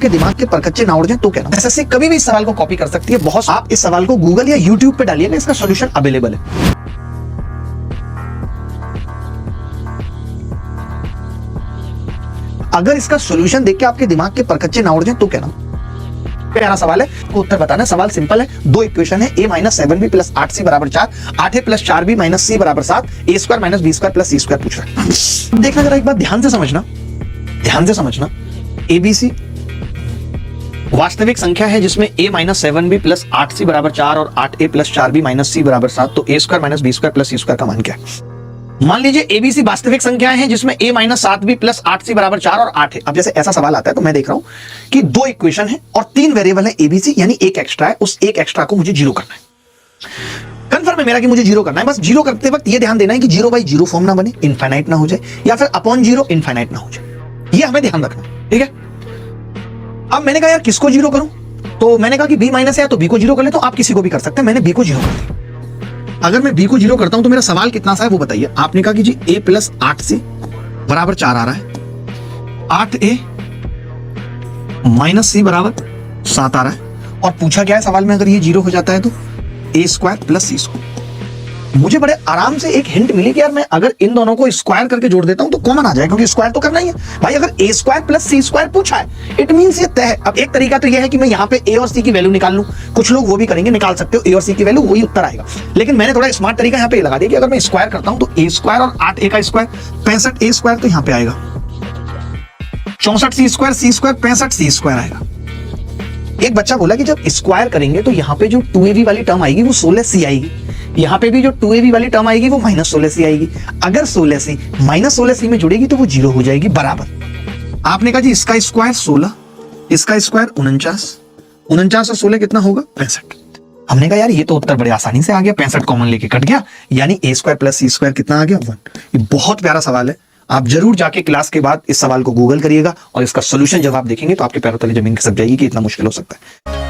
आपके दिमाग के परकच्चे ना उड़ जाए तो कहना। एसएससी कभी भी इस सवाल को कॉपी कर सकती है। बहुत आप इस सवाल को गूगल या यूट्यूब पे डालिएगा, इसका सॉल्यूशन अवेलेबल है। अगर इसका सॉल्यूशन देख के आपके दिमाग के परकच्चे ना उड़ जाए तो कहना। प्यारा सवाल है, को उत्तर बताना है। सवाल सिंपल है, दो इक्वेशन है, a minus 7b plus 8c बराबर 4, 8a plus 4b minus c बराबर 7, a square minus b square plus c square पूछ रहा है। देखना जरा एक बात ध्यान से समझना, ध्यान से समझना। abc वास्तविक संख्या है जिसमें a minus 7b plus 8c बराबर 4 और 8a plus 4b minus c बराबर 7, तो a square minus b square plus c square का मान क्या है? मान लीजिए एबीसी वास्तविक संख्याएं हैं जिसमें a minus 7b plus 8c बराबर 4 और 8 है। अब जैसे ऐसा सवाल आता है तो मैं देख रहा हूं कि दो इक्वेशन है और तीन वेरिएबल है एबीसी, यानी एक एक्स्ट्रा है, उस एक एक्स्ट्रा को मुझे जीरो करना है। कंफर्म है मेरा कि मुझे जीरो करना है। बस जीरो करते वक्त ये ध्यान देना है कि जीरो बाई जीरो फॉर्म ना बने, इनफाइनाइट ना हो जाए, या फिर अपॉन जीरो इनफाइनाइट ना हो जाए। ये हमें ध्यान रखना है, ठीक है। अब मैंने कहा यार किसको जीरो करूं, तो मैंने कहा कि b माइनस है तो b को जीरो कर ले, तो आप किसी को भी कर सकते हैं। मैंने b को जीरो कर दिया। अगर मैं b को जीरो करता हूं तो मेरा सवाल कितना सा है वो बताइए। आपने कहा कि जी a प्लस 8c बराबर 4 आ रहा है, 8a माइनस c बराबर 7 आ रहा है, और पूछा क्या है सवाल में, अगर ये जीरो हो जाता है तो a square plus c square. मुझे बड़े आराम से एक हिंट मिली कि यार मैं अगर इन दोनों को स्क्वायर करके जोड़ देता हूं तो कॉमन आ जाएगा, क्योंकि स्क्वायर तो करना ही है भाई। अगर a square plus c square पूछा है इट मींस ये तय है। अब एक तरीका तो ये है कि मैं यहाँ पे a और c की वैल्यू निकाल लूं, कुछ लोग वो भी करेंगे, निकाल सकते हो a और c की वैल्यू, वही उत्तर आएगा। लेकिन मैंने थोड़ा स्मार्ट तरीका यहाँ पे लगा दिया कि अगर मैं स्क्वायर करता हूं तो a स्क्वायर और 8a का स्क्वायर 65a स्क्वायर तो यहाँ पे आएगा, 64c square c square 65c square आएगा। एक बच्चा बोला कि जब स्क्वायर करेंगे तो यहाँ पे जो 2ab वाली टर्म आएगी वो 16c आएगी, यहाँ पे भी जो 2ab वाली टर्म आएगी वो माइनस 16c आएगी। अगर 16c माइनस 16c में जुड़ेगी तो वो जीरो हो जाएगी बराबर। आपने कहा जी इसका स्क्वायर 16, इसका स्क्वायर 49, 49 और 16 कितना होगा 65। हमने कहा यार ये तो उत्तर बड़े आसानी से आ गया, 65 कॉमन लेके कट गया, यानी a square plus c square कितना आ गया 1। ये बहुत प्यारा सवाल है। आप जरूर जाके क्लास के बाद इस सवाल को गूगल करिएगा और इसका सोल्यूशन जब आप देखेंगे तो आपके पैरों तले जमीन खिसक जाएगी कि इतना मुश्किल हो सकता है।